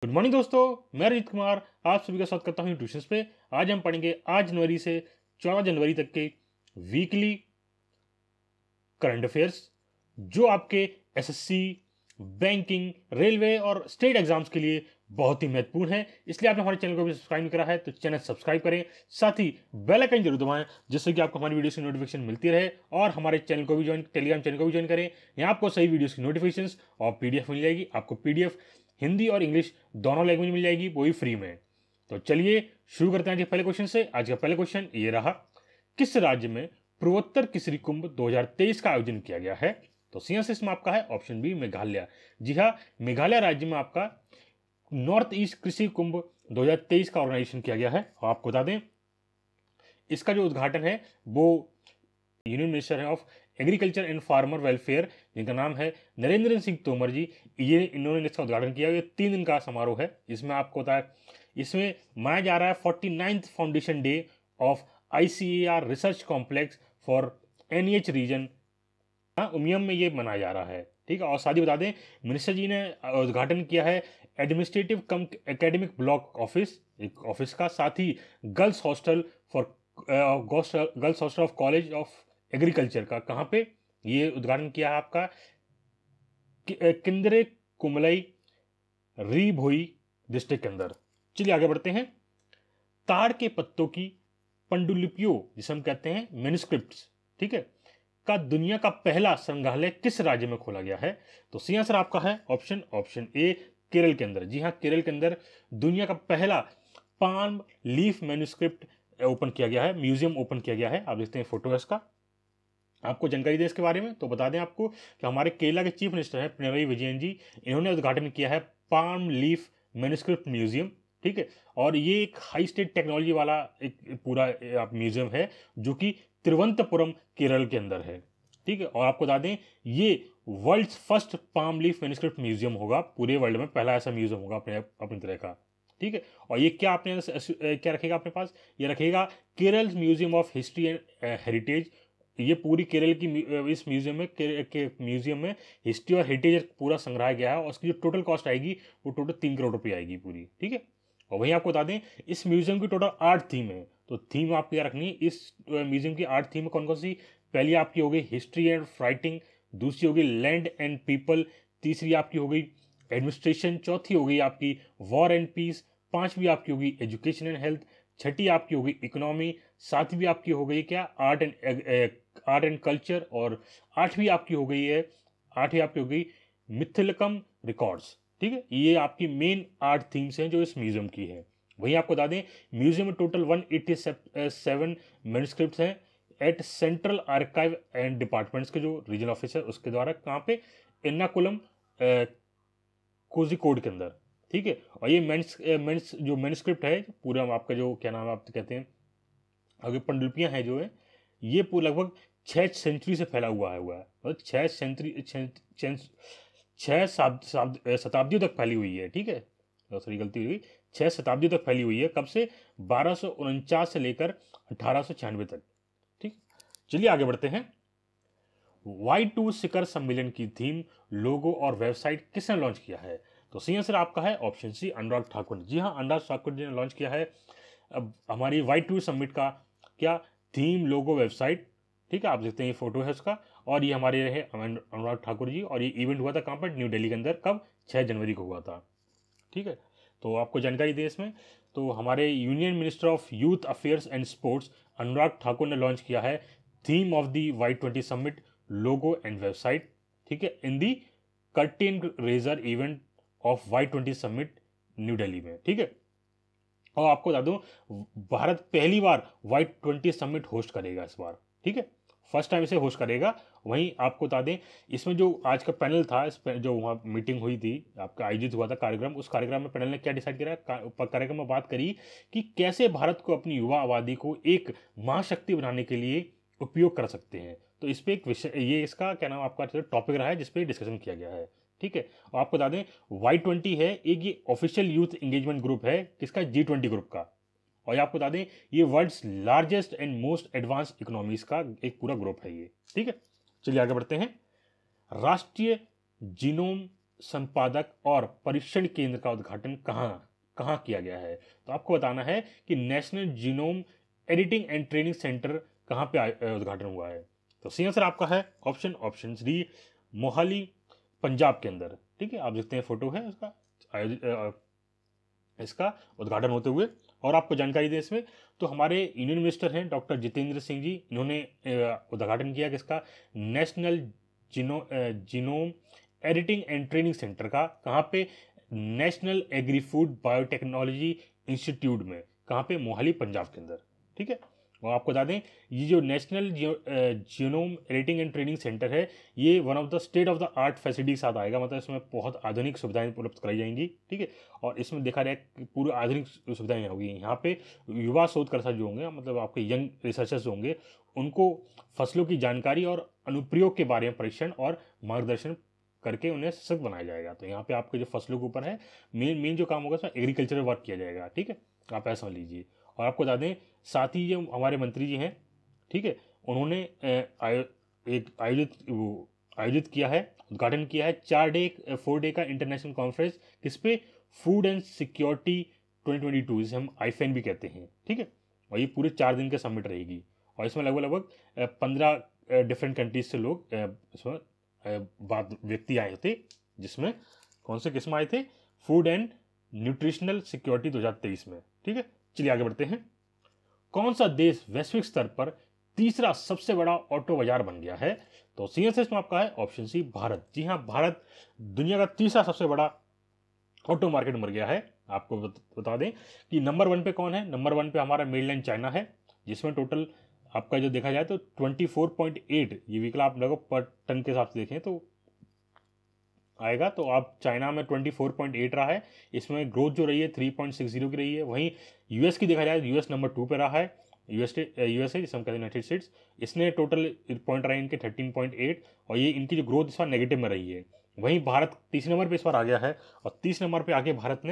Good morning दोस्तों, मैं रजित कुमार आप सभी का स्वागत करता हूँ ट्यूशंस पे। आज हम पढ़ेंगे 8 जनवरी से 14 जनवरी तक के वीकली करंट अफेयर्स जो आपके एसएससी, बैंकिंग, रेलवे और स्टेट एग्जाम्स के लिए बहुत ही महत्वपूर्ण है। इसलिए आपने हमारे चैनल को भी सब्सक्राइब नहीं करा है तो चैनल सब्सक्राइब करें, साथ ही बेल आइकन जरूर दबाएं जिससे कि आपको हमारी वीडियोस की नोटिफिकेशन मिलती रहे। और हमारे चैनल को भी टेलीग्राम चैनल को भी ज्वाइन करें। यहाँ आपको सही वीडियोस की नोटिफिकेशन और पीडीएफ मिल जाएगी। आपको पीडीएफ हिंदी और इंग्लिश दोनों लैंग्वेज मिल जाएगी, वो भी फ्री में। तो चलिए शुरू करते हैं आज के पहले क्वेश्चन से। आज का पहला क्वेश्चन ये रहा, किस राज्य में पूर्वोत्तर कृषि कुंभ 2023 का आयोजन किया गया है? तो सी आंसर इसमें आपका है ऑप्शन बी, मेघालय। जी हाँ, मेघालय राज्य में आपका नॉर्थ ईस्ट कृषि कुंभ 2023 का ऑर्गेनाइजेशन किया गया है। और आपको बता दें इसका जो उद्घाटन है वो यूनियन मिनिस्टर है of agriculture and farmer welfare, जिनका नाम है नरेंद्र सिंह तोमर जी, इन्होंने इसका उद्घाटन किया। ये 3 दिन का समारोह है। इसमें आपको बताया इसमें मनाया जा रहा है 49th foundation day of ICAR research complex for NH region, Umiam में ये मनाया जा रहा है। ठीक है, और साथ ही बता दें मिनिस्टर जी ने उद्घाटन किया है administrative cum academic block office, एक ऑफिस का, साथ ही girls hostel for girls hostel of college of agriculture का। कहाँ पे ये उद्घाटन किया है आपका? किंदरे कुमलई री भोई डिस्ट्रिक्ट के अंदर। चलिए आगे बढ़ते हैं। ताड़ के पत्तों की पंडुलिपियों जिसे हम कहते हैं मैन्युस्क्रिप्ट्स, ठीक है, का दुनिया का पहला संग्रहालय किस राज्य में खोला गया है? तो सी आंसर आपका है ऑप्शन ए, केरल के अंदर। जी हाँ, केरल के अंदर दुनिया का पहला पाम लीफ मैन्युस्क्रिप्ट ओपन किया गया है, म्यूजियम ओपन किया गया है। आप देखते हैं फोटो है इसका। आपको जानकारी दें इसके बारे में तो बता दें आपको कि हमारे केरला के चीफ मिनिस्टर हैं पिनरई विजयन जी, इन्होंने उद्घाटन किया है पाम लीफ मैन्युस्क्रिप्ट म्यूजियम। ठीक है, और ये एक हाई स्टेट टेक्नोलॉजी वाला एक पूरा म्यूजियम है जो कि तिरुवनंतपुरम केरल के अंदर है। ठीक है, और आपको बता दें ये world first palm leaf manuscript museum होगा, पूरे वर्ल्ड में पहला ऐसा म्यूजियम होगा अपनी तरह का। ठीक है, और ये क्या आपने क्या रखेगा अपने पास? ये रखेगा Kerala museum of history and heritage. ये पूरी केरल की इस म्यूजियम में हिस्ट्री और हेरिटेज पूरा संग्रह गया है और उसकी जो टोटल कॉस्ट आएगी वो टोटल 3 करोड़ रुपये आएगी पूरी। ठीक है, और वहीं आपको बता दें इस म्यूजियम की टोटल 8 थीम है। तो थीम आपको क्या रखनी है इस म्यूजियम की? 8 थीम कौन कौन सी? पहली आपकी हो गई हिस्ट्री एंड राइटिंग, दूसरी हो गई लैंड एंड पीपल, तीसरी आपकी हो गई एडमिनिस्ट्रेशन, चौथी हो गई आपकी वॉर एंड पीस, पांचवी आपकी होगी एजुकेशन एंड हेल्थ, छठी आपकी होगी इकोनॉमी, सातवीं आपकी हो गई क्या आर्ट एंड कल्चर, और आठवीं आपकी हो गई मिथिलकम रिकॉर्ड्स। ठीक है, ये आपकी मेन 8 थीम्स हैं जो इस म्यूजियम की है। वहीं आपको बता दें म्यूजियम में टोटल 187 मैन्युस्क्रिप्ट्स हैं at central archive and departments के जो रीजनल ऑफिस है उसके द्वारा। कहाँ पे? एर्नाकुलम कोझिकोड के अंदर। ठीक है, और ये जो मैन्युस्क्रिप्ट है पूरा आपका जो क्या नाम आप कहते हैं आगे पंडुलिपियां हैं जो है ये पूरा लगभग 6 सेंचुरी से फैला हुआ है मतलब 6 शताब्दियों तक फैली हुई है। ठीक है, सॉरी गलती हुई, 6 शताब्दियों तक फैली हुई है। कब से? 1249 से लेकर 1896 तक। ठीक, चलिए आगे बढ़ते हैं। Y2 शिखर सम्मेलन की थीम, लोगो और वेबसाइट किसने लॉन्च किया है? तो सी आंसर आपका है ऑप्शन सी, अनुराग ठाकुर। जी हाँ, अनुराग ठाकुर जी ने लॉन्च किया है अब हमारी Y2 समिट का क्या थीम, लोगो, वेबसाइट। ठीक है, आप देखते हैं ये फोटो है उसका, और ये हमारे रहे अनुराग ठाकुर जी। और ये इवेंट हुआ था कहाँ पर? न्यू दिल्ली के अंदर। कब? 6 जनवरी को हुआ था। ठीक है, तो आपको जानकारी दें इसमें तो हमारे union minister of youth affairs and sports Anurag Thakur ने लॉन्च किया है theme of the Y20 summit, logo and website. ठीक है, in the curtain raiser event of Y20 summit New Delhi में। ठीक है, और आपको बता दूं भारत पहली बार Y20 समिट होस्ट करेगा इस बार। ठीक है, फर्स्ट टाइम इसे होस्ट करेगा। वहीं आपको बता दें इसमें जो आज का पैनल था, जो वहाँ मीटिंग हुई थी, आपका आयोजित हुआ था कार्यक्रम, उस कार्यक्रम में पैनल ने क्या डिसाइड किया? कार्यक्रम में बात करी कि कैसे भारत को अपनी युवा आबादी को एक महाशक्ति बनाने के लिए उपयोग कर सकते हैं। तो इस पे एक विषय, ये इसका क्या नाम आपका टॉपिक रहा है जिसपे डिस्कशन किया गया है। ठीक है, और आपको बता दें Y20 है एक ये ऑफिशियल यूथ एंगेजमेंट ग्रुप है किसका? G20 ग्रुप का। और ये आपको बता दें ये world's largest and most advance economies का एक पूरा ग्रुप है ये। ठीक है, चलिए आगे बढ़ते हैं। राष्ट्रीय जीनोम संपादक और परीक्षण केंद्र का उद्घाटन कहाँ कहाँ किया गया है? तो आपको बताना है कि national genome editing and training centre कहाँ पे उद्घाटन हुआ है। तो सही आंसर आपका है ऑप्शन डी, मोहाली पंजाब के अंदर। ठीक है, आप देखते हैं फोटो है उसका इसका उद्घाटन होते हुए। और आपको जानकारी दें इसमें, तो हमारे यूनियन मिनिस्टर हैं डॉक्टर जितेंद्र सिंह जी, इन्होंने उद्घाटन किया किसका? National genome editing and training centre का। कहाँ पे? National agri food biotechnology institute में। कहाँ पे? मोहाली पंजाब के अंदर। ठीक है, और आपको बता दें ये जो national genome editing and training centre है, ये one of the state of the art facility के साथ आएगा, मतलब इसमें बहुत आधुनिक सुविधाएं उपलब्ध कराई जाएंगी। ठीक है, और इसमें देखा जाए कि पूरी आधुनिक सुविधाएं होगी। यहाँ पे युवा शोधकर्ता जो होंगे, मतलब आपके यंग रिसर्चर्स होंगे, उनको फसलों की जानकारी और अनुप्रयोग के बारे में परीक्षण और मार्गदर्शन करके उन्हें सशक्त बनाया जाएगा। तो यहाँ पे आपके जो फसलों के ऊपर है, मेन जो काम होगा उसमें एग्रीकल्चर वर्क किया जाएगा। ठीक है, आप ऐसा समझ लीजिए। और आपको बता दें साथ ही जो हमारे मंत्री जी हैं, ठीक है, उन्होंने एक आयोजित किया है, उद्घाटन किया है 4 डे का इंटरनेशनल कॉन्फ्रेंस, किस पे? फूड एंड सिक्योरिटी 2022, जिसे हम आईफेन भी कहते हैं। ठीक है, और ये पूरे 4 दिन के समिट रहेगी, और इसमें लगभग 15 डिफरेंट कंट्रीज से लोग इसमें व्यक्ति आए थे, जिसमें कौन से किस्म आए थे? फूड एंड न्यूट्रिशनल सिक्योरिटी 2023 में। ठीक है, चलिए आगे बढ़ते हैं। कौन सा देश वैश्विक स्तर पर तीसरा सबसे बड़ा ऑटो बाजार बन गया है? तो सी आंसर इसमें आपका है ऑप्शन सी, भारत। जी हाँ, भारत दुनिया का तीसरा सबसे बड़ा ऑटो मार्केट बन गया है। आपको बता दें कि नंबर 1 पे कौन है? नंबर 1 पे हमारा मेनलैंड चाइना है, जिसमें टोटल आपका जो देखा जाए तो 24.8 ये व्हीकल आप लोगों पर टन के हिसाब से देखें तो आएगा। तो आप चाइना में 24.8 रहा है, इसमें ग्रोथ जो रही है 3.60 की रही है। वहीं यूएस की देखा जाए, यूएस नंबर 2 पे रहा है। यूएसए जिसे हम कहते हैं यूनाइटेड स्टेट्स, इसने टोटल पॉइंट रहे इनके 13.8, और ये इनकी जो ग्रोथ इस बार नेगेटिव में रही है। वहीं भारत तीसरे नंबर पे इस बार आ गया है, और तीसरे नंबर पे आके भारत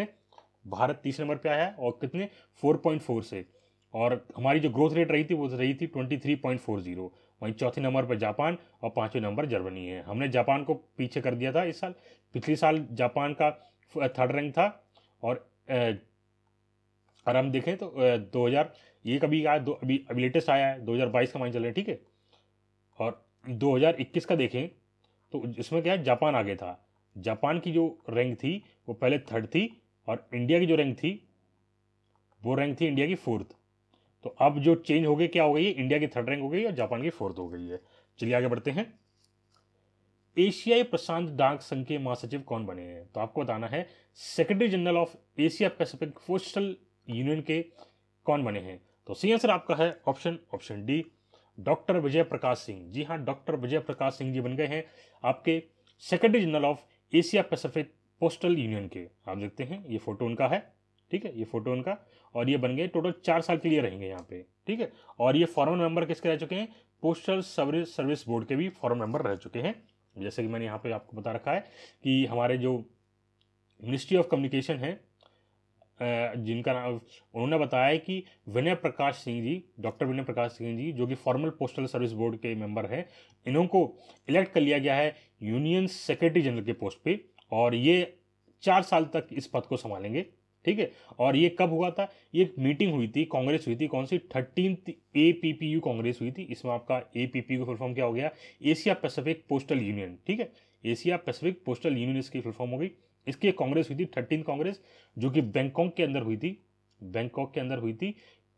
तीसरे नंबर पे आया है, और कितने? 4.4 से। और हमारी जो ग्रोथ रेट रही थी वो रही थी 23.40। वहीं चौथे नंबर पर जापान और 5वें नंबर जर्मनी है। हमने जापान को पीछे कर दिया था इस साल। पिछले साल जापान का 3rd रैंक था, और अगर हम देखें तो 2000 ये कभी आया, अभी लेटेस्ट आया है 2022 का मान चल रहा है। ठीक है, और 2021 का देखें तो इसमें क्या है, जापान आगे था। जापान की जो रैंक थी वो पहले 3rd थी, और इंडिया की जो रैंक थी वो रैंक थी इंडिया की 4th। तो अब जो चेंज हो गई, क्या हो गई है? इंडिया की 3rd रैंक हो गई और जापान की 4th हो गई है। चलिए आगे बढ़ते हैं। एशियाई प्रशांत डाक संघ के महासचिव कौन बने हैं? तो आपको बताना है secretary general of Asia Pacific postal union के कौन बने हैं? तो सही आंसर आपका है option D, doctor Vijay Prakash Singh. जी हाँ, डॉक्टर विजय प्रकाश सिंह जी बन गए हैं आपके secretary general of Asia Pacific postal union के। आप देखते हैं ये फोटो उनका है। ठीक है, ये फोटो उनका, और ये बन गए टोटल 4 साल के लिए रहेंगे यहाँ पे। ठीक है, और ये फॉर्मर मेंबर किसके रह चुके हैं? पोस्टल सर्विस बोर्ड के भी फॉर्मर मेंबर रह चुके हैं। जैसे कि मैंने यहाँ पे आपको बता रखा है कि हमारे जो मिनिस्ट्री ऑफ कम्युनिकेशन है, जिनका नाम उन्होंने बताया है कि विनय प्रकाश सिंह जी, डॉक्टर विनय प्रकाश सिंह जी, जो कि फॉर्मल पोस्टल सर्विस बोर्ड के मेंबर हैं, इन्हों को इलेक्ट कर लिया गया है यूनियन सेक्रेटरी जनरल के पोस्ट पे, और ये 4 साल तक इस पद को संभालेंगे। ठीक है, और ये कब हुआ था? ये एक मीटिंग हुई थी, कांग्रेस हुई थी, कौन सी? 13th APPU कांग्रेस हुई थी। इसमें आपका APPU का फुल फॉर्म क्या हो गया? Asia Pacific postal union. ठीक है, एशिया पैसिफिक पोस्टल यूनियन इसकी फुल फॉर्म हो गई। इसकी एक कांग्रेस हुई थी 13th कांग्रेस, जो कि बैंकॉक के अंदर हुई थी,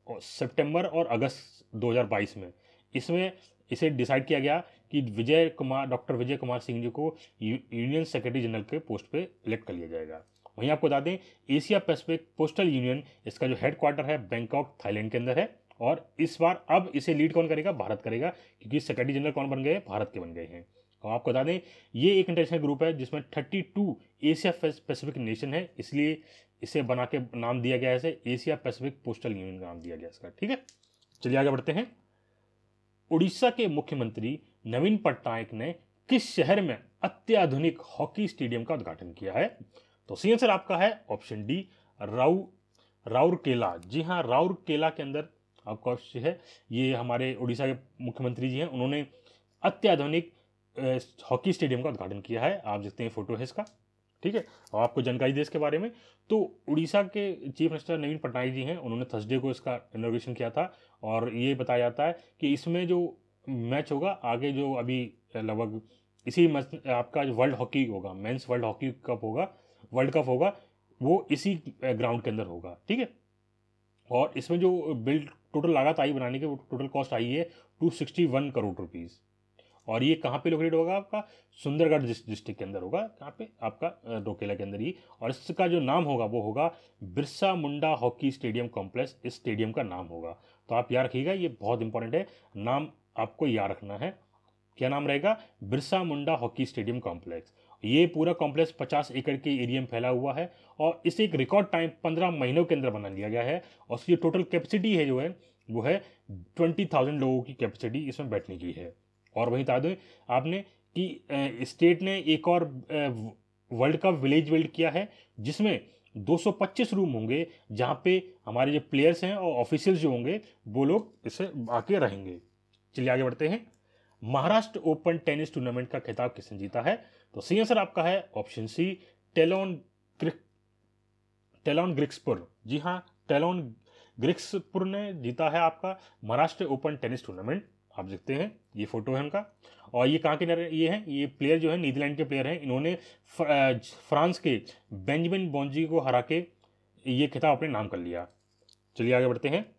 और सितंबर और अगस्त 2022 में। इसमें इसे डिसाइड किया गया कि डॉक्टर विजय कुमार सिंह जी को यूनियन सेक्रेटरी जनरल के पोस्ट पे इलेक्ट कर लिया जाएगा। वहीं आपको बता दें एशिया पैसिफिक पोस्टल यूनियन, इसका जो हेडक्वार्टर है बैंकॉक थाईलैंड के अंदर है, और इस बार अब इसे लीड कौन करेगा? भारत करेगा, क्योंकि सेक्रेटरी जनरल कौन बन गए? भारत के बन गए हैं। और आपको बता दें ये एक इंटरनेशनल ग्रुप है जिसमें 32 एशिया पैसिफिक नेशन है, इसलिए इसे बना के नाम दिया गया है, एशिया पैसिफिक पोस्टल यूनियन का नाम दिया गया इसका। ठीक है, चलिए आगे बढ़ते हैं। उड़ीसा के मुख्यमंत्री नवीन पटनायक ने किस शहर में अत्याधुनिक हॉकी स्टेडियम का उद्घाटन किया है? तो सी आंसर आपका है ऑप्शन डी, राउरकेला। जी हाँ, राउरकेला के अंदर आपका है, ये हमारे उड़ीसा के मुख्यमंत्री जी हैं, उन्होंने अत्याधुनिक हॉकी स्टेडियम का उद्घाटन किया है। आप देखते हैं फोटो है इसका। ठीक है। और आपको जानकारी दे इसके बारे में, तो उड़ीसा के चीफ मिनिस्टर नवीन पटनायक जी हैं, उन्होंने थर्सडे को इसका इनॉग्रेशन किया था। और ये बताया जाता है कि इसमें जो मैच होगा आगे, जो अभी लगभग इसी आपका जो वर्ल्ड हॉकी होगा, मेंस वर्ल्ड हॉकी कप होगा, वर्ल्ड कप होगा, वो इसी ग्राउंड के अंदर होगा, ठीक है। और इसमें जो बिल्ड टोटल लागत आई बनाने की, वो टोटल कॉस्ट आई है 261 करोड़ रुपीज़। और ये कहाँ पे लोकेटेड होगा? आपका सुंदरगढ़ डिस्ट्रिक्ट के अंदर होगा, कहाँ पे? आपका रोकेला के अंदर ही। और इसका जो नाम होगा वो होगा Birsa Munda hockey stadium complex, इस स्टेडियम का नाम होगा। तो आप याद रखिएगा, ये बहुत इंपॉर्टेंट है, नाम आपको याद रखना है। क्या नाम रहेगा? Birsa Munda hockey stadium complex. ये पूरा कॉम्प्लेक्स 50 एकड़ के एरिया में फैला हुआ है और इसे एक रिकॉर्ड टाइम 15 महीनों के अंदर बना लिया गया है। और उसकी टोटल कैपेसिटी है जो है वो है 20,000 लोगों की कैपेसिटी इसमें बैठने की है। और वहीं बता दें आपने कि स्टेट ने एक और वर्ल्ड कप विलेज बिल्ड किया है, जिसमें 225 रूम होंगे, जहाँ पे हमारे जो प्लेयर्स हैं और ऑफिशियल्स जो होंगे वो लोग इसे आके रहेंगे। चलिए आगे बढ़ते हैं। महाराष्ट्र ओपन टेनिस टूर्नामेंट का खिताब किसने जीता है? तो सही आंसर आपका है ऑप्शन सी, टेलॉन ग्रिक्सपुर। जी हाँ, टेलॉन ग्रिक्सपुर ने जीता है आपका महाराष्ट्र ओपन टेनिस टूर्नामेंट। आप देखते हैं ये फोटो है उनका। और ये कहाँ के ये हैं? ये प्लेयर जो है नीदरलैंड के प्लेयर हैं। इन्होंने फ्रांस के बेंजामिन बोंजी को हरा के ये खिताब अपने नाम कर लिया। चलिए आगे बढ़ते हैं।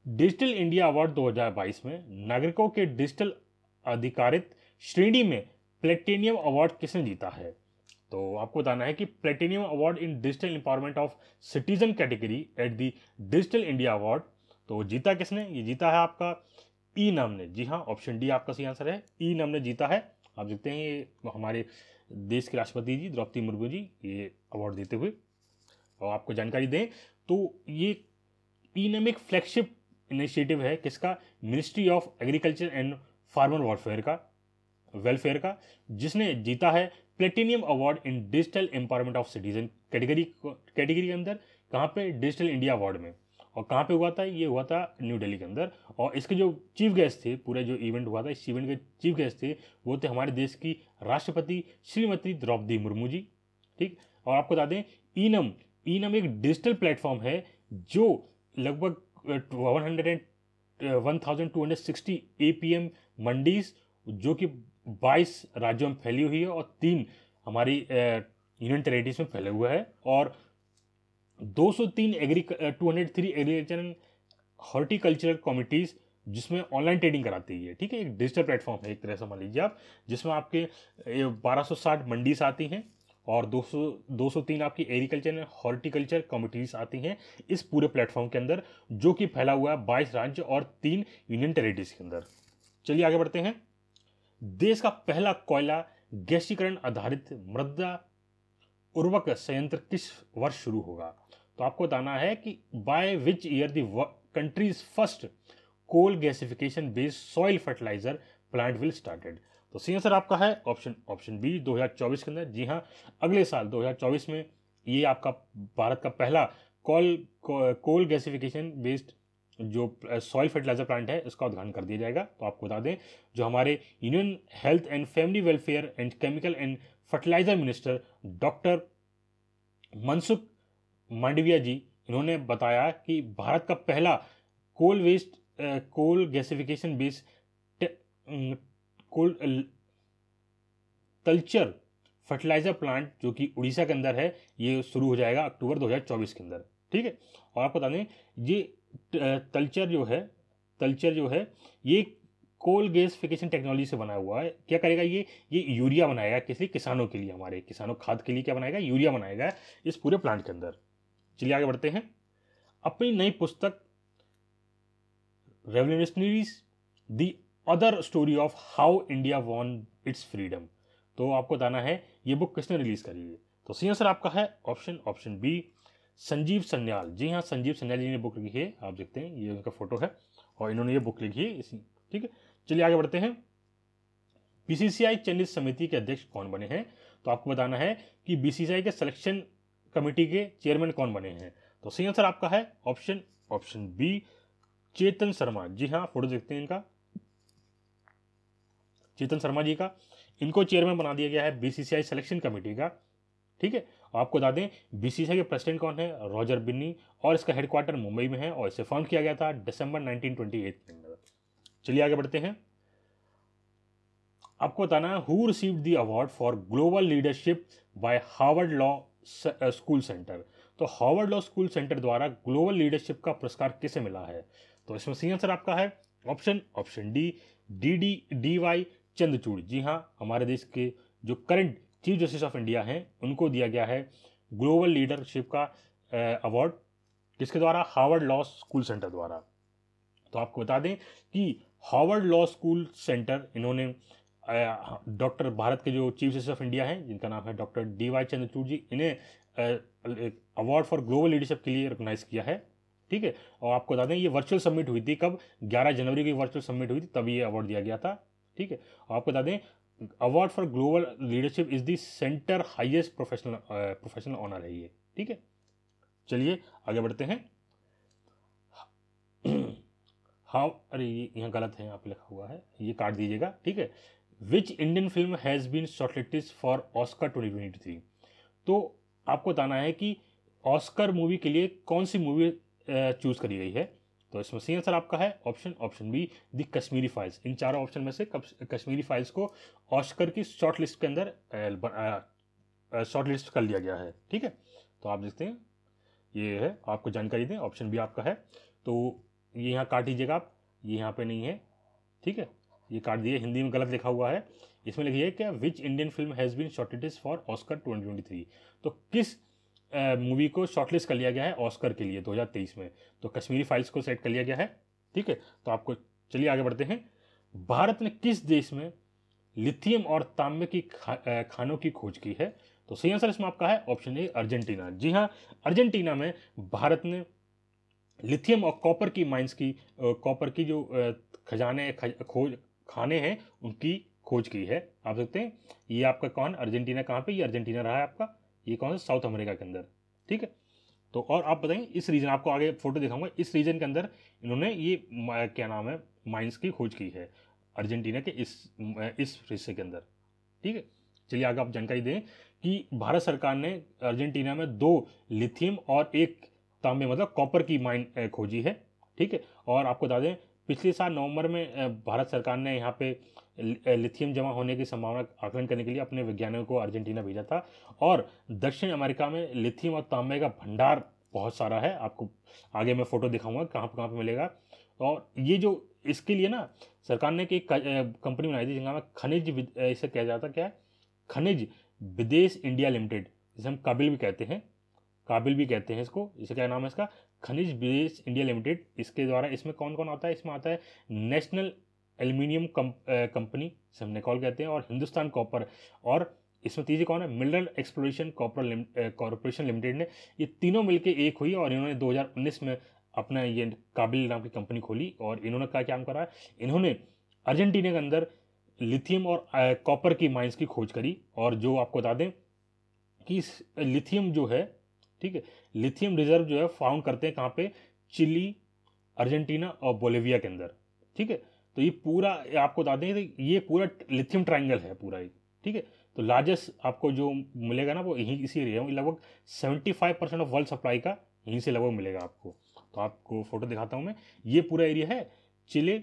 डिजिटल इंडिया अवार्ड 2022 में नागरिकों के डिजिटल अधिकारित श्रेणी में प्लेटिनियम अवार्ड किसने जीता है? तो आपको बताना है कि platinum award in digital empowerment of citizen category at the digital India award, तो जीता किसने? ये जीता है आपका ई नाम ने। जी हाँ, ऑप्शन डी आपका सही आंसर है, ई नाम ने जीता है। आप देखते हैं ये हमारे देश के राष्ट्रपति जी द्रौपदी मुर्मू जी ये अवार्ड देते हुए। और आपको जानकारी दें तो ये ई नाम एक फ्लैगशिप इनिशिएटिव है किसका? Ministry of agriculture and farmer welfare का, जिसने जीता है platinum award in digital empowerment of citizen category के अंदर। कहाँ पे? डिजिटल इंडिया अवार्ड में। और कहाँ पे हुआ था? ये हुआ था न्यू दिल्ली के अंदर। और इसके जो चीफ गेस्ट थे, पूरे जो इवेंट हुआ था, इस इवेंट के चीफ गेस्ट थे वो थे हमारे देश की राष्ट्रपति श्रीमती द्रौपदी मुर्मू जी, ठीक। और आपको बता दें ईनम एक डिजिटल प्लेटफॉर्म है जो लगभग 1260 APM मंडीज, जो कि 22 राज्यों में फैली हुई है और 3 हमारी यूनियन टेरिटरीज में फैले हुए है। और 203 एग्रीकल्चर एंड हॉर्टिकल्चरल कमिटीज जिसमें ऑनलाइन ट्रेडिंग कराती है, ठीक है। एक डिजिटल प्लेटफॉर्म है एक तरह से मान लीजिए आप, जिसमें आपके 1260 मंडीज आती हैं और 203 आपकी एग्रीकल्चर एंड हॉर्टिकल्चर कमिटीज आती हैं इस पूरे प्लेटफॉर्म के अंदर, जो कि फैला हुआ है 22 राज्य और 3 यूनियन टेरिटरीज के अंदर। चलिए आगे बढ़ते हैं। देश का पहला कोयला गैसीकरण आधारित मृदा उर्वरक संयंत्र किस वर्ष शुरू होगा? तो आपको बताना है कि by which year the countries first coal gasification based soil fertiliser plant will started. तो सही आंसर आपका है ऑप्शन बी, 2024 के अंदर। जी हाँ, अगले साल 2024 में ये आपका भारत का पहला कोल गैसिफिकेशन बेस्ड जो सॉइल फर्टिलाइजर प्लांट है इसका उद्घाटन कर दिया जाएगा। तो आपको बता दें जो हमारे union health and family welfare and chemical and fertiliser minister doctor Mansukh Mandaviya ji, इन्होंने बताया कि भारत का पहला coal gasification based coal culture fertiliser plant जो कि उड़ीसा के अंदर है, ये शुरू हो जाएगा अक्टूबर 2024 के अंदर, ठीक है। और आपको बता दें ये कल्चर जो है ये कोल गैसिफिकेशन टेक्नोलॉजी से बना हुआ है। क्या करेगा ये यूरिया बनाएगा किस लिए? किसानों के लिए, हमारे किसानों खाद के लिए क्या बनाएगा? यूरिया बनाएगा इस पूरे प्लांट के अंदर। चलिए आगे बढ़ते हैं। अपनी नई पुस्तक revolutionaries the other story of how India won it's freedom, तो आपको बताना है ये बुक किसने रिलीज करी है? तो सही आंसर आपका है ऑप्शन बी, संजीव सन्याल। जी हाँ, संजीव सन्याल जी ने बुक लिखी है। आप देखते हैं ये उनका फोटो है और इन्होंने ये बुक लिखी है इसी, ठीक है। चलिए आगे बढ़ते हैं। बीसीसीआई चयनित समिति के अध्यक्ष कौन बने हैं? तो आपको बताना है कि बीसीसीआई के सिलेक्शन कमेटी के चेयरमैन कौन बने हैं? तो सही आंसर आपका है ऑप्शन बी, चेतन शर्मा। जी हाँ, फोटो देखते हैं इनका, चेतन शर्मा जी का। इनको चेयरमैन बना दिया गया है बीसीसीआई सिलेक्शन कमेटी का, ठीक है। और आपको बता दें बीसीसीआई के प्रेसिडेंट कौन है, रॉजर बिन्नी, और इसका हेडक्वार्टर मुंबई में है और इसे फॉर्म किया गया था दिसंबर 1928 के अंदर। चलिए आगे बढ़ते हैं। आपको बताना है who received the award for global leadership bye Harvard law school centre. तो हार्वर्ड लॉ स्कूल सेंटर द्वारा ग्लोबल लीडरशिप का पुरस्कार किसे मिला है? तो इसमें सही आंसर आपका है ऑप्शन डी वाई चंद्रचूड़। जी हाँ, हमारे देश के जो current chief justice of India हैं उनको दिया गया है ग्लोबल लीडरशिप का अवार्ड, किसके द्वारा? हार्वर्ड लॉ स्कूल सेंटर द्वारा। तो आपको बता दें कि हार्वर्ड लॉ स्कूल सेंटर इन्होंने डॉक्टर भारत के जो चीफ जस्टिस ऑफ इंडिया हैं जिनका नाम है डॉक्टर डी वाई चंद्रचूड़ जी, इन्हें अवार्ड फॉर ग्लोबल लीडरशिप के लिए रिकॉग्नाइज किया है, ठीक है। और आपको बता दें ये वर्चुअल सबमिट हुई थी, कब? 11 जनवरी की वर्चुअल सबमिट हुई थी, तभी ये अवार्ड दिया गया था, ठीक है। और आपको बता दें award for global leadership is the centre highest professional honour है ये, ठीक है। चलिए आगे बढ़ते हैं। हाउ, अरे ये यहाँ गलत है, यहाँ पे लिखा हुआ है, ये काट दीजिएगा, ठीक है। Which Indian film has been shortlisted for Oscar 2023। तो आपको बताना है कि ऑस्कर मूवी के लिए कौन सी मूवी चूज करी गई है। तो इसमें सही आंसर आपका है ऑप्शन बी द कश्मीरी फाइल्स। इन चारों ऑप्शन में से कश्मीरी फाइल्स को ऑस्कर की शॉर्ट लिस्ट के अंदर शॉर्ट लिस्ट कर लिया गया है, ठीक है। तो आप देखते हैं ये है, आपको जानकारी दें, ऑप्शन बी आपका है। तो ये यहाँ काट दीजिएगा आप, ये यहाँ पे नहीं है, ठीक है, ये काट दिए, हिंदी में गलत लिखा हुआ है। इसमें लिखिए क्या, which Indian film has been shortlisted for Oscar 2023। तो किस मूवी को शॉर्टलिस्ट कर लिया गया है ऑस्कर के लिए 2023 में? तो कश्मीरी फाइल्स को सेट कर लिया गया है, ठीक है। तो आपको, चलिए आगे बढ़ते हैं। भारत ने किस देश में लिथियम और तांबे की खानों की खोज की है? तो सही आंसर इसमें आपका है ऑप्शन ए अर्जेंटीना। जी हाँ, अर्जेंटीना में भारत ने लिथियम और कॉपर की माइंस की, कॉपर की जो खजाने खोज खाने हैं उनकी खोज की है। आप देखते हैं ये आपका कौन, अर्जेंटीना कहाँ पे? ये अर्जेंटीना रहा है आपका, ये कौन है? साउथ अमेरिका के अंदर, ठीक है। तो और आप बताएंगे इस रीजन, आपको आगे फोटो दिखाऊंगा, इस रीजन के अंदर इन्होंने ये क्या नाम है, माइंस की खोज की है अर्जेंटीना के इस हिस्से के अंदर, ठीक है। चलिए आगे आप जानकारी दें कि भारत सरकार ने अर्जेंटीना में 2 लिथियम और 1 तांबे मतलब कॉपर की माइन खोजी है, ठीक है। और आपको बता दें पिछले साल नवंबर में भारत सरकार ने यहाँ पे लिथियम जमा होने की संभावना आकलन करने के लिए अपने वैज्ञानिकों को अर्जेंटीना भेजा था। और दक्षिण अमेरिका में लिथियम और तांबे का भंडार बहुत सारा है, आपको आगे मैं फोटो दिखाऊंगा कहाँ पे मिलेगा। और ये जो इसके लिए ना सरकार ने एक कंपनी बनाई थी जिसका नाम खनिज इसे कहा जाता क्या है, खनिज विदेश इंडिया लिमिटेड, जिसे हम काबिल भी कहते हैं, काबिल भी कहते हैं इसको, इसे क्या नाम है इसका, खनिज विदेश इंडिया लिमिटेड। इसके द्वारा इसमें कौन कौन आता है? इसमें आता है नेशनल एल्यूमिनियम कंपनी, जिसे हम नेकॉल कहते हैं, और हिंदुस्तान कॉपर, और इसमें तीसरी कौन है, मिनरल एक्सप्लोरेशन कॉरपोरेशन लिमिटेड ने। ये तीनों मिलकर एक हुई और इन्होंने 2019 में अपना ये काबिल नाम की कंपनी खोली। और इन्होंने क्या काम करा, इन्होंने अर्जेंटीना के अंदर लिथियम और कॉपर की माइंस की खोज करी। और जो आपको बता दें कि लिथियम जो है, ठीक है, लिथियम रिजर्व जो है फाउंड करते हैं कहाँ पे, चिली, अर्जेंटीना और बोलिविया के अंदर, ठीक है। तो ये पूरा आपको बता दें ये पूरा लिथियम ट्राइंगल है पूरा ही, ठीक है। तो लार्जेस्ट आपको जो मिलेगा ना वो यहीं इसी एरिया में, लगभग 75% ऑफ वर्ल्ड सप्लाई का यहीं से लगभग मिलेगा आपको। तो आपको फोटो दिखाता हूँ मैं, ये पूरा एरिया है चिले,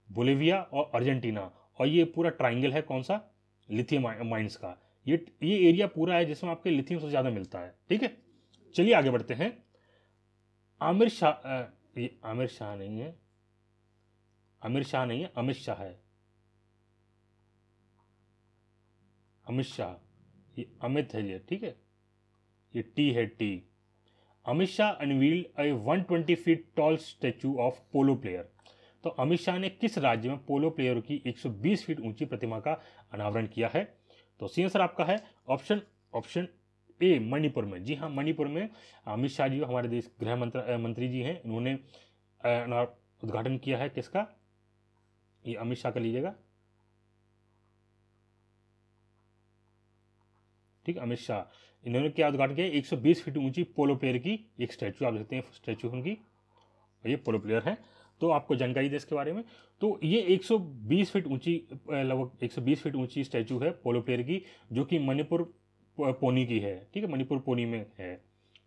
बोलिविया और अर्जेंटीना, और ये पूरा ट्राइंगल है कौन सा, लिथियम माइंस का। ये एरिया पूरा है जिसमें आपके लिथियम सबसे ज़्यादा मिलता है, ठीक है। चलिए आगे बढ़ते हैं। आमिर शाह, ये आमिर शाह नहीं है, अमित शाह है, अमित शाह, ये अमित है ये, ठीक है, ये टी है, T. Amit Shah unveiled A 120 feet tall statue of polo player. तो अमित शाह ने किस राज्य में पोलो प्लेयर की 120 फीट ऊंची प्रतिमा का अनावरण किया है? तो सी आंसर आपका है ऑप्शन ए मणिपुर में। जी हाँ, मणिपुर में अमित शाह जी हमारे देश गृह मंत्री जी हैं, इन्होंने उद्घाटन किया है किसका, ये अमित शाह का लीजिएगा, ठीक, अमित शाह, इन्होंने क्या उद्घाटन किया, 120 फीट ऊंची पोलो प्लेयर की एक स्टैचू, आप देखते हैं स्टैचू उनकी, और ये पोलो प्लेयर है। तो आपको जानकारी दे इसके बारे में। तो ये 120 फीट ऊंची, लगभग 120 फीट ऊंची स्टैचू है पोलो प्लेयर की, जो कि मणिपुर पोनी की है, ठीक है, मणिपुर पोनी में है।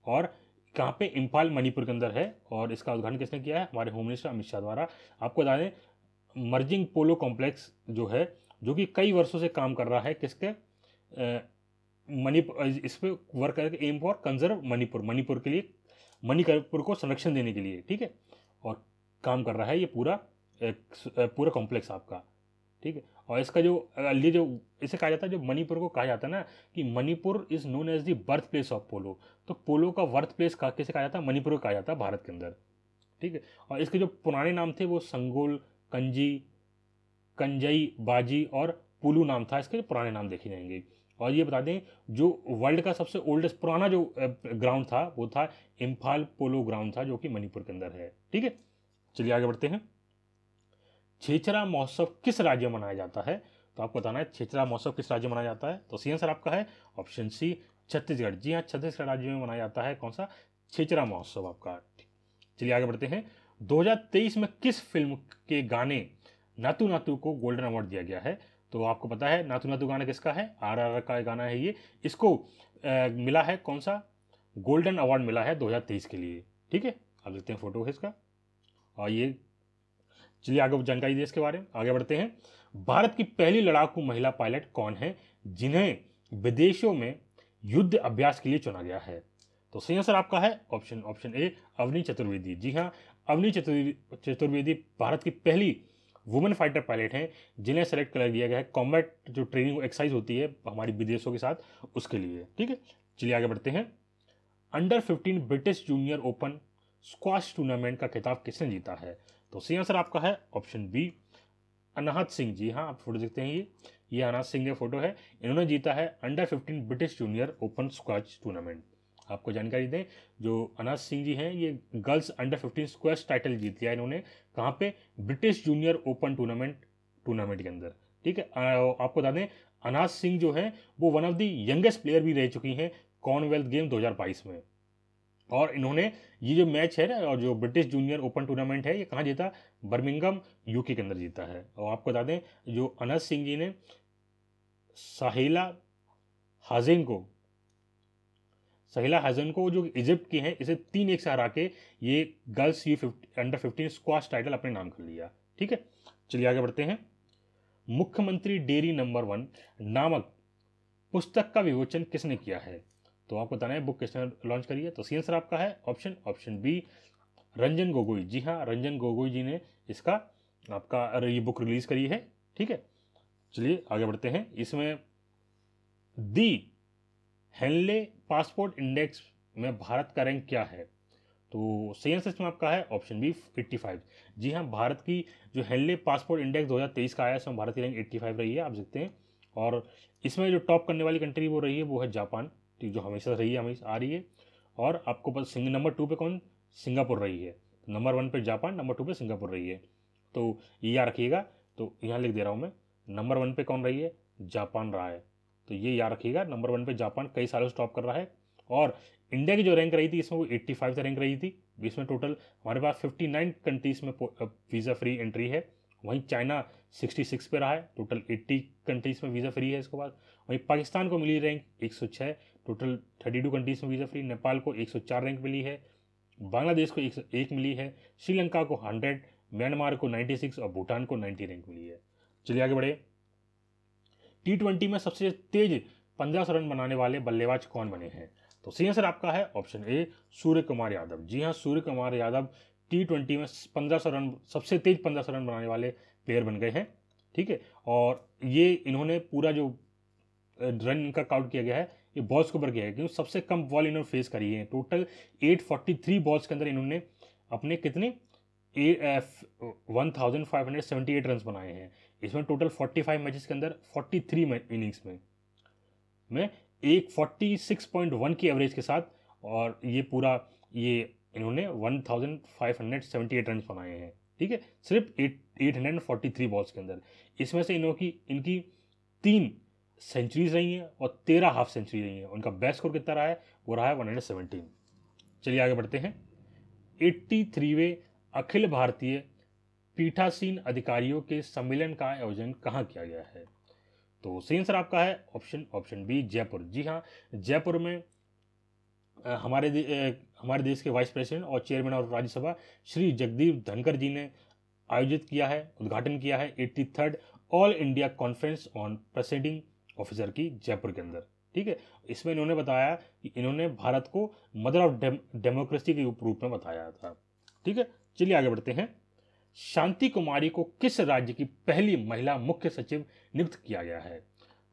और कहाँ पे, इम्फाल मणिपुर के अंदर है। और इसका उद्घाटन किसने किया है, हमारे होम मिनिस्टर अमित शाह द्वारा। आपको बता दें मर्जिंग पोलो कॉम्प्लेक्स जो है, जो कि कई वर्षों से काम कर रहा है किसके, मणिपुर, इस पर वर्क करके aim for conserve Manipur, Manipur के लिए, मणिपुर को संरक्षण देने के लिए, ठीक है, और काम कर रहा है ये पूरा कॉम्प्लेक्स आपका, ठीक है। और इसका ये जो इसे कहा जाता है, जो मणिपुर को कहा जाता है ना कि Manipur is known as the birthplace of polo, तो पोलो का बर्थ प्लेस किसे कहा जाता है, मणिपुर को कहा जाता है भारत के अंदर, ठीक है। और इसके जो पुराने नाम थे वो संगोल, कंजी, कंजई, बाजी और पुलू नाम था, इसके पुराने नाम देखे जाएंगे। और ये बता दें जो वर्ल्ड का सबसे ओल्डेस्ट पुराना जो ग्राउंड था वो था इम्फाल पोलो ग्राउंड था, जो कि मणिपुर के अंदर है, ठीक है। चलिए आगे बढ़ते हैं। छेछरा महोत्सव किस राज्य में मनाया जाता है, तो आपको बताना है छेछरा महोत्सव किस राज्य में मनाया जाता है। तो सी आंसर आपका है ऑप्शन सी, छत्तीसगढ़। जी हाँ, छत्तीसगढ़ राज्य में मनाया जाता है कौन सा, छेछरा महोत्सव आपका। चलिए आगे बढ़ते हैं। 2023 में किस फिल्म के गाने नातू नातू को गोल्डन अवार्ड दिया गया है, तो आपको पता है नातू नातू गाना किसका है, RRR का गाना है ये। इसको मिला है कौन सा, गोल्डन अवार्ड मिला है 2023 के लिए, ठीक है। आप देखते हैं फोटो है इसका। और ये चलिए आगे जानकारी दी इसके बारे में, आगे बढ़ते हैं। भारत की पहली लड़ाकू महिला पायलट कौन है जिन्हें विदेशों में युद्ध अभ्यास के लिए चुना गया है, तो सही आंसर आपका है ऑप्शन ए, अवनी चतुर्वेदी। जी हाँ, अवनी चतुर्वेदी भारत की पहली वुमेन फाइटर पायलट हैं जिन्हें सेलेक्ट कर दिया गया है कॉम्बैट जो ट्रेनिंग एक्सरसाइज होती है हमारी विदेशों के साथ, उसके लिए, ठीक है। चलिए आगे बढ़ते हैं। Under 15 British junior open squash tournament का खिताब किसने जीता है, तो सही आंसर आपका है ऑप्शन बी, अनाहत सिंह। जी हाँ, आप फोटो देखते हैं, ये अनाहत सिंह का फोटो है। इन्होंने जीता है under 15 British junior open squash tournament. आपको जानकारी दें, जो अनाहत सिंह जी हैं ये गर्ल्स अंडर 15 स्क्वाश टाइटल जीत लिया इन्होंने, कहाँ पे, ब्रिटिश जूनियर ओपन टूर्नामेंट के अंदर, ठीक है। आपको बता दें अनाहत सिंह जो है वो one of the youngest player भी रह चुकी हैं कॉमनवेल्थ गेम 2022 में। और इन्होंने ये जो मैच है ना, और जो ब्रिटिश जूनियर ओपन टूर्नामेंट है, ये कहाँ जीता, बर्मिंघम यूके के अंदर जीता है। और आपको बता दें जो अनस सिंह जी ने साहिला हाजिन को जो इजिप्ट की हैं इसे 3-1 से हरा के ये गर्ल्स अंडर 15 स्क्वाश टाइटल अपने नाम कर लिया, ठीक है। चलिए आगे बढ़ते हैं। मुख्यमंत्री डेयरी नंबर 1 नामक पुस्तक का विमोचन किसने किया है, तो आपको बताना है बुक किसने लॉन्च करी है, तो सी आंसर आपका है ऑप्शन बी, रंजन गोगोई। जी हाँ, रंजन गोगोई जी ने इसका आपका ये बुक रिलीज करी है, ठीक है। चलिए आगे बढ़ते हैं। इसमें दी हेनले पासपोर्ट इंडेक्स में भारत का रैंक क्या है, तो सही आंसर इसमें आपका है ऑप्शन बी, 85। जी हाँ, भारत की जो हेनले पासपोर्ट इंडेक्स 2023 का आया है इसमें भारत की रैंक 85 रही है, आप देखते हैं। और इसमें जो टॉप करने वाली कंट्री वो रही है वो है जापान, जो हमेशा रही है, हमेशा आ रही है। और आपको बस नंबर 2 पे कौन, सिंगापुर रही है। नंबर 1 पे जापान, नंबर 2 पे सिंगापुर रही है, तो ये याद रखिएगा। तो यहाँ लिख दे रहा हूँ मैं, नंबर 1 पे कौन रही है, जापान रहा है, तो ये याद रखिएगा, नंबर 1 पे जापान कई सालों से टॉप कर रहा है। और इंडिया की जो रैंक रही थी इसमें वो 85 से रैंक रही थी। इसमें टोटल हमारे पास 59 कंट्रीज में वीज़ा फ्री एंट्री है। वहीं चाइना 66 पे रहा है, टोटल 80 कंट्रीज में वीज़ा फ्री है इसके बाद। वहीं पाकिस्तान को मिली रैंक 106, टोटल 32 कंट्रीज में वीज़ा फ्री। नेपाल को 104 रैंक मिली है, बांग्लादेश को 101 मिली है, श्रीलंका को 100, म्यांमार को 96 और भूटान को 90 रैंक मिली है। चलिए आगे बढ़े। T20 में सबसे तेज 1500 रन बनाने वाले बल्लेबाज कौन बने हैं, तो सही आंसर आपका है ऑप्शन ए, सूर्य कुमार यादव। जी हाँ, सूर्य कुमार यादव T20 में 1500 रन, सबसे तेज 1500 रन बनाने वाले प्लेयर बन गए हैं, ठीक है। और ये इन्होंने पूरा जो रन इनका काउंट किया गया है ये बॉल्स के ऊपर किया है, क्योंकि सबसे कम बॉल इन्होंने फेस करी है। टोटल 843 बॉल्स के अंदर इन्होंने अपने कितने 1578 रन बनाए हैं। इसमें टोटल 45 मैचेस के अंदर 43 इनिंग्स में एक 46.1 की एवरेज के साथ, और ये पूरा ये इन्होंने 1578 रन बनाए हैं, ठीक है, सिर्फ 843 बॉल्स के अंदर। इसमें से इनकी 3 सेंचुरीज रही हैं और 13 हाफ सेंचुरी रही हैं। उनका बेस्ट स्कोर कितना रहा है, वो रहा है 117। चलिए आगे बढ़ते हैं। 83वें अखिल भारतीय पीठासीन अधिकारियों के सम्मेलन का आयोजन कहाँ किया गया है? तो सही आंसर आपका है ऑप्शन बी, जयपुर। जी हाँ, जयपुर में हमारे देश के वाइस प्रेसिडेंट और चेयरमैन ऑफ राज्यसभा श्री जगदीप धनखड़ जी ने आयोजित किया है, उद्घाटन किया है 83rd all India conference on presiding officer की जयपुर के अंदर। ठीक है, इसमें इन्होंने बताया कि इन्होंने भारत को मदर ऑफ डेमोक्रेसी के रूप में बताया था। ठीक है, चलिए आगे बढ़ते हैं। शांति कुमारी को किस राज्य की पहली महिला मुख्य सचिव नियुक्त किया गया है?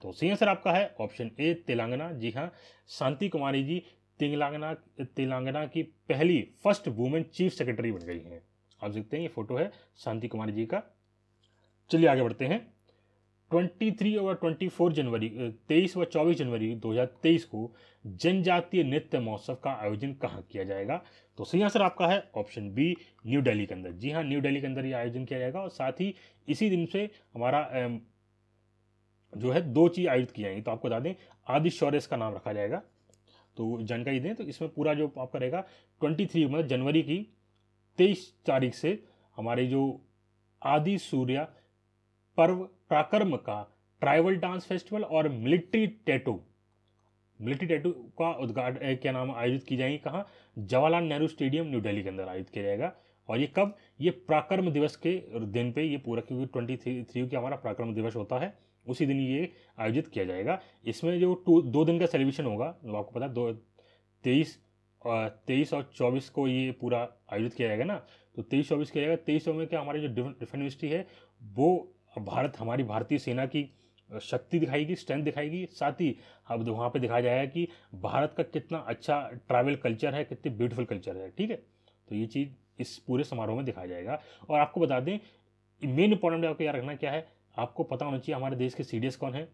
तो सही आंसर आपका है ऑप्शन ए, तेलंगाना। जी हाँ, शांति कुमारी जी तेलंगाना की पहली फर्स्ट वुमेन चीफ सेक्रेटरी बन गई हैं। आप देखते हैं ये फोटो है शांति कुमारी जी का। चलिए आगे बढ़ते हैं। 23 और 24 जनवरी 23 व 24 जनवरी 2023 को जनजातीय नृत्य महोत्सव का आयोजन कहाँ किया जाएगा? तो सही आंसर आपका है ऑप्शन बी, न्यू दिल्ली के अंदर। जी हाँ, न्यू दिल्ली के अंदर ये आयोजन किया जाएगा और साथ ही इसी दिन से हमारा जो है 2 चीज आयोजित की जाएंगी। तो आपको बता दें, आदि शौर्य इसका नाम रखा जाएगा। तो जानकारी दें तो इसमें पूरा जो आपका रहेगा 23 मतलब जनवरी की 23 तारीख से हमारे जो आदि सूर्या पर्व पराक्रम का ट्राइबल डांस फेस्टिवल और मिलिट्री टैटू का उद्घाटन क्या नाम आयोजित की जाएंगी कहाँ? जवाहरलाल नेहरू स्टेडियम न्यू दिल्ली के अंदर आयोजित किया जाएगा। और ये कब? ये पराक्रम दिवस के दिन पे ये पूरा, क्योंकि 23 का हमारा पराक्रम दिवस होता है, उसी दिन ये आयोजित किया जाएगा। इसमें जो 2 दिन का सेलिब्रेशन होगा, तो आपको पता है 23 और 24 को ये पूरा आयोजित किया जाएगा ना। तो 23-24 किया जाएगा। 23 में क्या हमारी जो डिफेंस मिनिस्ट्री है वो हमारी भारतीय सेना की शक्ति दिखाएगी, स्ट्रेंथ दिखाएगी। साथ ही अब वहाँ पे दिखाया जाएगा कि भारत का कितना अच्छा ट्रैवल कल्चर है, कितनी ब्यूटीफुल कल्चर है। ठीक है, तो ये चीज़ इस पूरे समारोह में दिखाया जाएगा। और आपको बता दें, मेन इंपॉर्टेंट आपको याद रखना क्या है, आपको पता होना चाहिए हमारे देश के सीडीएस कौन है।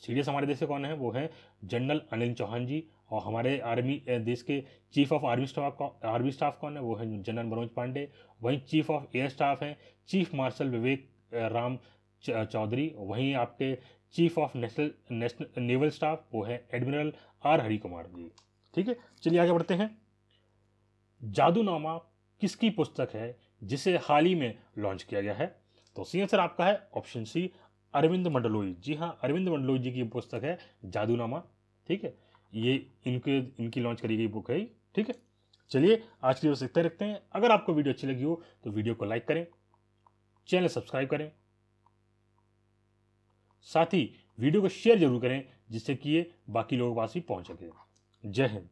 सीडीएस हमारे देश से कौन है? वो है जनरल अनिल चौहान जी। और हमारे देश के चीफ ऑफ आर्मी स्टाफ कौन है? वो है जनरल मनोज पांडे। वहीं चीफ ऑफ एयर स्टाफ हैं चीफ मार्शल विवेक राम चौधरी। वहीं आपके chief of national naval staff वो है एडमिरल आर हरि कुमार जी। ठीक है, चलिए आगे बढ़ते हैं। जादूनामा किसकी पुस्तक है जिसे हाल ही में लॉन्च किया गया है? तो सी आंसर आपका है ऑप्शन सी, अरविंद मंडलोई। जी हाँ, अरविंद मंडलोई जी की पुस्तक है जादूनामा। ठीक है, ये इनकी लॉन्च करी गई बुक है। ठीक है, चलिए आज की वीडियो सीखते रखते हैं। अगर आपको वीडियो अच्छी लगी हो तो वीडियो को लाइक करें, चैनल सब्सक्राइब करें, साथ ही वीडियो को शेयर जरूर करें जिससे कि ये बाकी लोगों के पास भी पहुंच सके। जय हिंद।